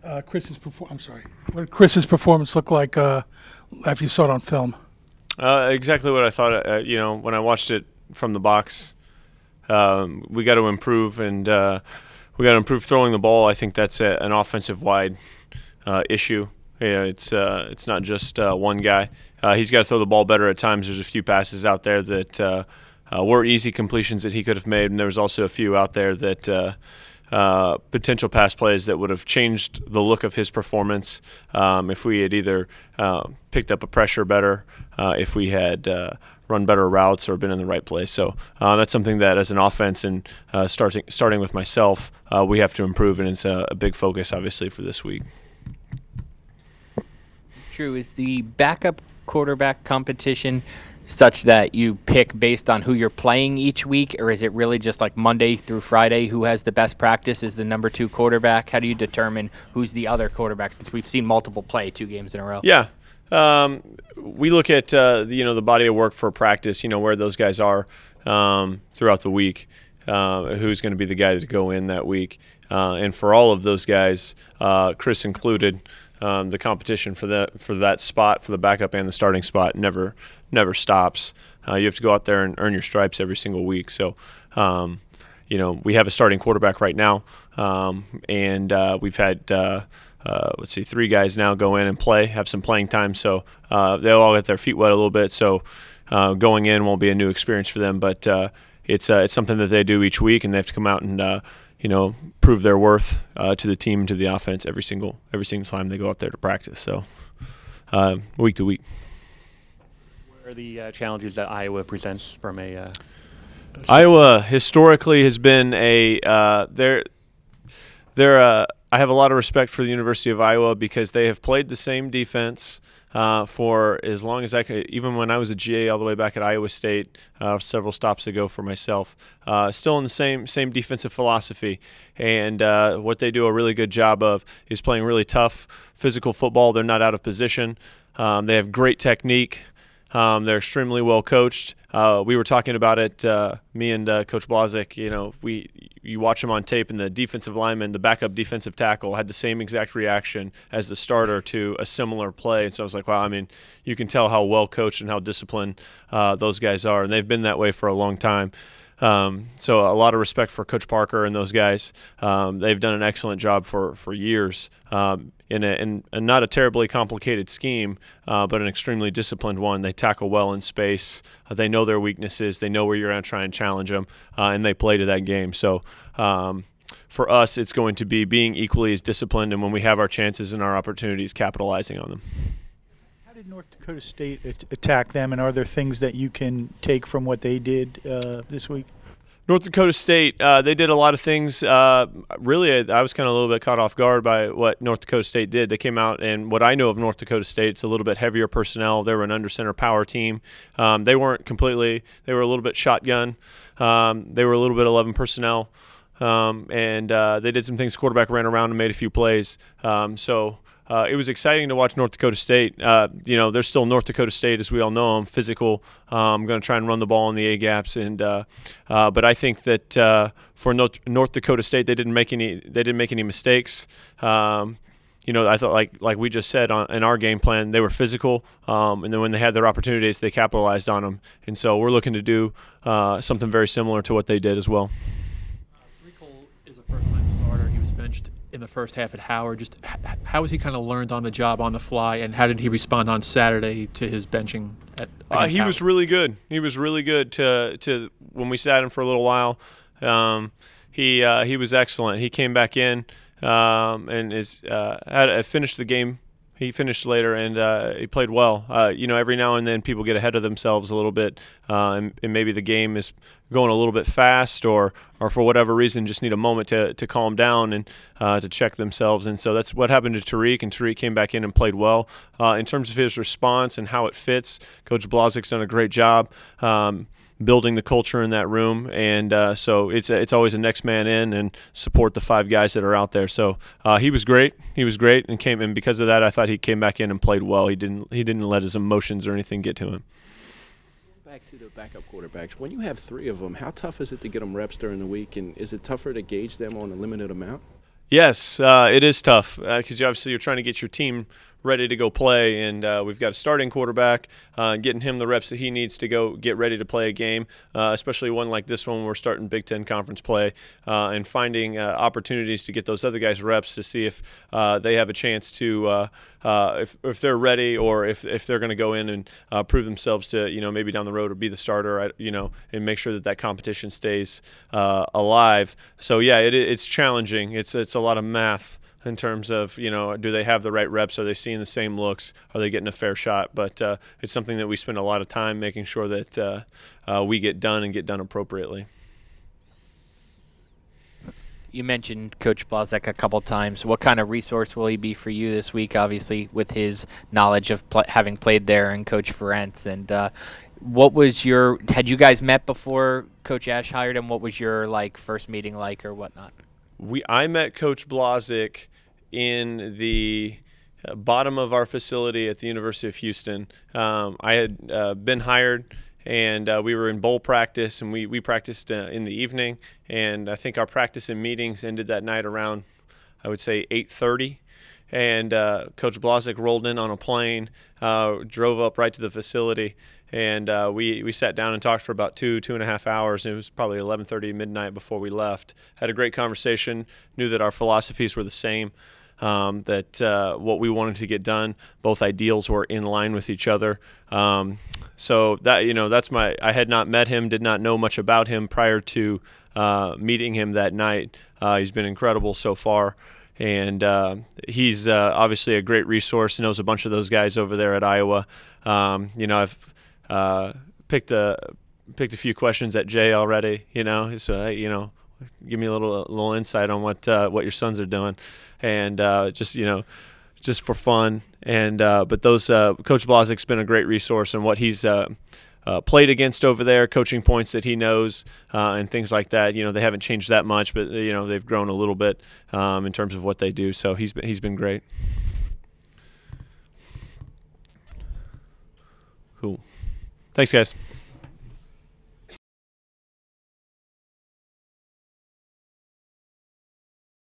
What did Chris's performance look like after you saw it on film? Exactly what I thought. When I watched it from the box, we got to improve, and we got to improve throwing the ball. I think that's an offensive-wide issue. Yeah, it's not just one guy. He's got to throw the ball better at times. There's a few passes out there that were easy completions that he could have made, and there was also a few out there that potential pass plays that would have changed the look of his performance if we had either picked up a pressure better, if we had run better routes or been in the right place. So that's something that as an offense and starting with myself, we have to improve, and it's a big focus obviously for this week. Drew, is the backup quarterback competition such that you pick based on who you're playing each week, or is it really just like Monday through Friday who has the best practice is the number 2 quarterback? How do you determine who's the other quarterback, since we've seen multiple play 2 games in a row? Yeah. We look at the body of work for practice, where those guys are throughout the week, who's going to be the guy to go in that week. And for all of those guys, Chris included, the competition for that spot, for the backup and the starting spot, never stops. You have to go out there and earn your stripes every single week. So, we have a starting quarterback right now, and we've had 3 guys now go in and have some playing time. So they'll all get their feet wet a little bit. So going in won't be a new experience for them, but it's something that they do each week, and they have to come out and prove their worth to the team and to the offense every single time they go out there to practice. So week to week. What are the challenges that Iowa presents from a Iowa historically has been I have a lot of respect for the University of Iowa because they have played the same defense for as long as I could. Even when I was a GA all the way back at Iowa State, several stops ago for myself, still in the same defensive philosophy. And what they do a really good job of is playing really tough physical football. They're not out of position. They have great technique. They're extremely well coached. We were talking about it, me and Coach Blazek. You watch them on tape, and the defensive lineman, the backup defensive tackle, had the same exact reaction as the starter to a similar play. And so I was like, wow, I mean, you can tell how well coached and how disciplined those guys are, and they've been that way for a long time. So a lot of respect for Coach Parker and those guys. They've done an excellent job for years in not a terribly complicated scheme, but an extremely disciplined one. They tackle well in space. They know their weaknesses. They know where you're going to try and challenge them, and they play to that game. So for us, it's going to be being equally as disciplined, and when we have our chances and our opportunities, capitalizing on them. How did North Dakota State attack them, and are there things that you can take from what they did this week? North Dakota State, they did a lot of things. Really, I was kind of a little bit caught off guard by what North Dakota State did. They came out, and what I know of North Dakota State, it's a little bit heavier personnel. They were an under-center power team. They weren't completely – they were a little bit shotgun. They were a little bit 11 personnel. And they did some things. The quarterback ran around and made a few plays. It was exciting to watch North Dakota State. They're still North Dakota State, as we all know them, physical. Going to try and run the ball in the A gaps, but I think that for North Dakota State, they didn't make any mistakes. I thought like we just said in our game plan, they were physical, and then when they had their opportunities, they capitalized on them. And so we're looking to do something very similar to what they did as well. Is a first-time starter. He was benched in the first half at Howard. Just how has he kind of learned on the job on the fly, and how did he respond on Saturday to his benching He was really good. He was really good to when we sat him for a little while. He was excellent. He came back in and finished the game. He finished later, and he played well. Every now and then people get ahead of themselves a little bit, and maybe the game is going a little bit fast, or for whatever reason just need a moment to calm down and to check themselves. And so that's what happened to Tariq, and Tariq came back in and played well. In terms of his response and how it fits, Coach Blazek's done a great job building the culture in that room, and so it's always a next man in and support the 5 guys that are out there. So he was great, and because of that, I thought he came back in and played well. He didn't let his emotions or anything get to him. Back to the backup quarterbacks, when you have 3 of them, how tough is it to get them reps during the week, and is it tougher to gauge them on a limited amount? Yes, it is tough because obviously you're trying to get your team ready to go play, and we've got a starting quarterback, getting him the reps that he needs to go get ready to play a game, especially one like this one. We're starting Big Ten conference play, and finding opportunities to get those other guys reps to see if they have a chance to if they're ready, or if they're going to go in and prove themselves to maybe down the road or be the starter, and make sure that competition stays alive. So yeah, it's challenging. It's a lot of math in terms of, do they have the right reps? Are they seeing the same looks? Are they getting a fair shot? But it's something that we spend a lot of time making sure that we get done and get done appropriately. You mentioned Coach Blazek a couple times. What kind of resource will he be for you this week, obviously, with his knowledge of having played there and Coach Ferentz? And had you guys met before Coach Ash hired him? What was your first meeting like or whatnot? I met Coach Blazek in the bottom of our facility at the University of Houston. I had been hired, and we were in bowl practice, and we practiced in the evening. And I think our practice and meetings ended that night around, I would say, 8:30. And Coach Blazek rolled in on a plane, drove up right to the facility, and we sat down and talked for about 2.5 hours. And it was probably 11:30 midnight before we left. Had a great conversation, knew that our philosophies were the same, that what we wanted to get done, both ideals were in line with each other. So that, I had not met him, did not know much about him prior to meeting him that night. He's been incredible so far. And he's obviously a great resource, knows a bunch of those guys over there at Iowa. I've picked a few questions at Jay already, so give me a little insight on what your sons are doing, and just for fun. And but those Coach Blazek's been a great resource, and what he's played against over there, coaching points that he knows, and things like that. They haven't changed that much, but they've grown a little bit in terms of what they do. So he's been great. Cool. Thanks, guys.